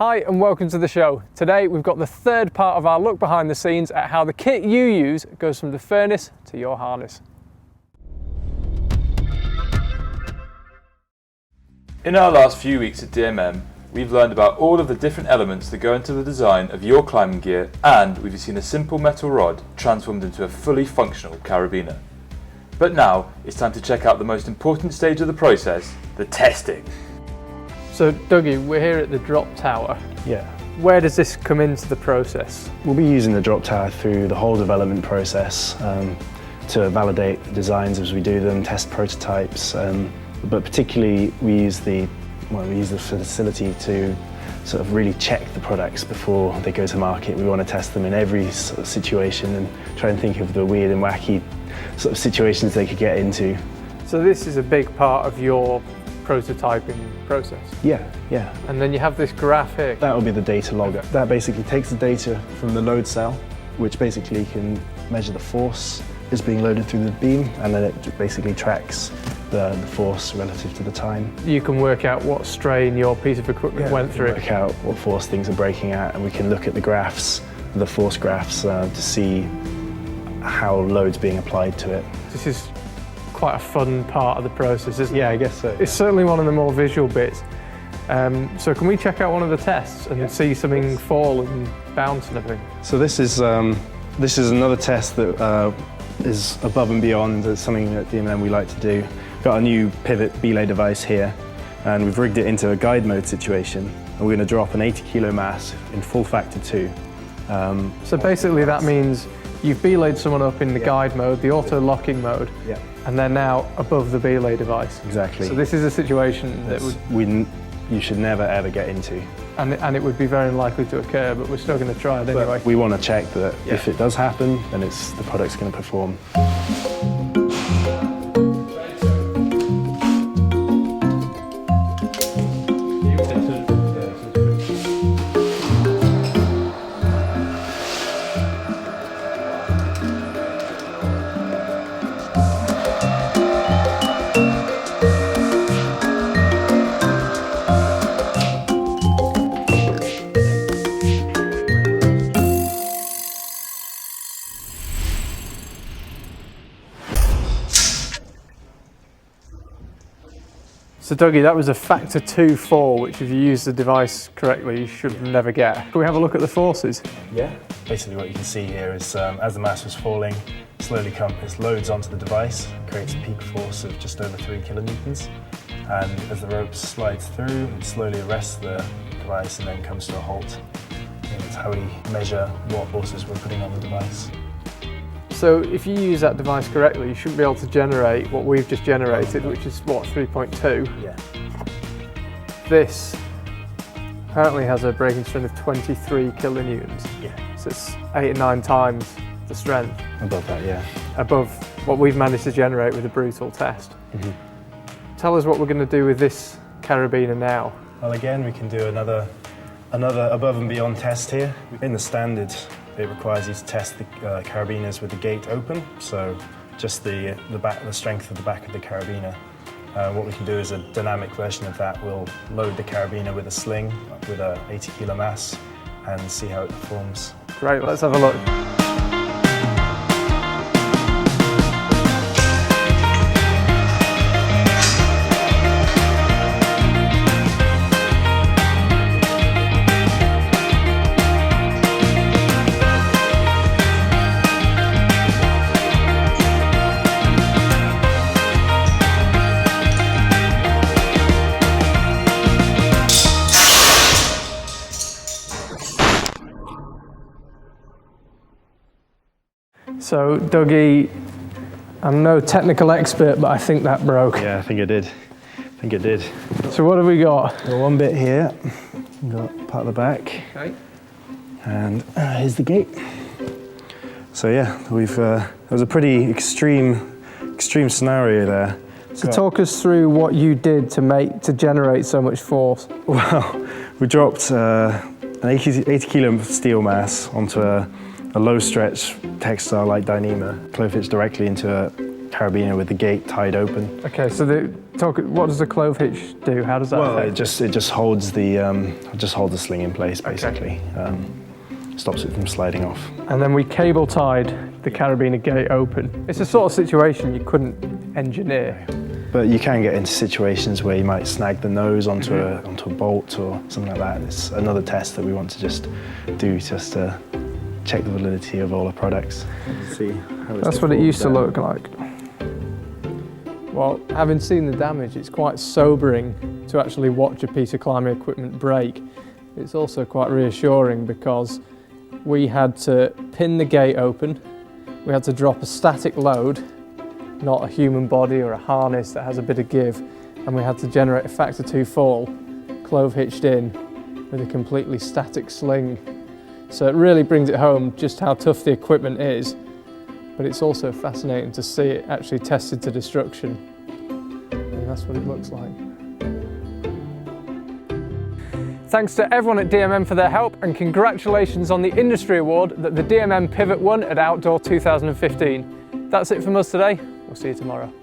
Hi and welcome to the show. Today we've got the third part of our look behind the scenes at how the kit you use goes from the furnace to your harness. In our last few weeks at DMM, we've learned about all of the different elements that go into the design of your climbing gear, and we've seen a simple metal rod transformed into a fully functional carabiner. But now it's time to check out the most important stage of the process, the testing. So Dougie, we're here at the drop tower. Yeah. Where does this come into the process? We'll be using the drop tower through the whole development process to validate designs as we do them, test prototypes, but particularly we use the facility to sort of really check the products before they go to market. We want to test them in every sort of situation and try and think of the weird and wacky sort of situations they could get into. So this is a big part of your prototyping process? Yeah. And then you have this graph here. That will be the data logger. That basically takes the data from the load cell, which basically can measure the force that's being loaded through the beam, and then it basically tracks the force relative to the time. You can work out what strain your piece of equipment went through. Work out what force things are breaking at, and we can look at the graphs, the force graphs, to see how load's being applied to it. This is quite a fun part of the process, isn't it? Yeah, I guess so. It's certainly one of the more visual bits. So can we check out one of the tests and see something fall and bounce and everything? So this is another test that is above and beyond. It's something that DMM we like to do. We've got a new pivot belay device here, and we've rigged it into a guide mode situation, and we're going to drop an 80 kilo mass in full factor 2. So basically that means you've belayed someone up in the guide mode, the auto locking mode, and they're now above the belay device. Exactly. So this is a situation that you should never ever get into. And it would be very unlikely to occur, but we're still going to try it anyway. But we want to check that if it does happen, then the product's going to perform. So Dougie, that was a factor 2 fall, which if you use the device correctly, you should never get. Can we have a look at the forces? Yeah. Basically what you can see here is as the mass was falling, slowly it loads onto the device, creates a peak force of just over 3 kilonewtons. And as the rope slides through, it slowly arrests the device and then comes to a halt. And that's how we measure what forces we're putting on the device. So if you use that device correctly, you shouldn't be able to generate what we've just generated, which is what, 3.2? Yeah. This apparently has a breaking strain of 23 kilonewtons. Yeah. So it's 8 or 9 times the strength. Above that, yeah. Above what we've managed to generate with a brutal test. Mm-hmm. Tell us what we're going to do with this carabiner now. Well, again, we can do another above and beyond test here. In the standard, it requires you to test the carabiners with the gate open, so just the strength of the back of the carabiner. What we can do is a dynamic version of that. We'll load the carabiner with a sling with a 80 kilo mass and see how it performs. Great, let's have a look. So Dougie, I'm no technical expert, but I think that broke. Yeah, I think it did. So what have we got? Got one bit here. We've got part of the back. Okay. And here's the gate. So yeah, it was a pretty extreme scenario there. So talk us through what you did to generate so much force. Well, we dropped an 80 kilo steel mass onto a low stretch textile like Dyneema, flow fits directly into a carabiner with the gate tied open. Okay, so what does the clove hitch do? How does that affect? It just holds the sling in place basically. Okay. Stops it from sliding off. And then we cable tied the carabiner gate open. It's a sort of situation you couldn't engineer. But you can get into situations where you might snag the nose onto a bolt or something like that. It's another test that we want to just do just to check the validity of all the products. See how it's That's what it used to look like. Well, having seen the damage, it's quite sobering to actually watch a piece of climbing equipment break. It's also quite reassuring because we had to pin the gate open, we had to drop a static load, not a human body or a harness that has a bit of give, and we had to generate a factor 2 fall, clove hitched in with a completely static sling. So it really brings it home just how tough the equipment is, but it's also fascinating to see it actually tested to destruction, and that's what it looks like. Thanks to everyone at DMM for their help, and congratulations on the industry award that the DMM Pivot won at Outdoor 2015. That's it from us today. We'll see you tomorrow.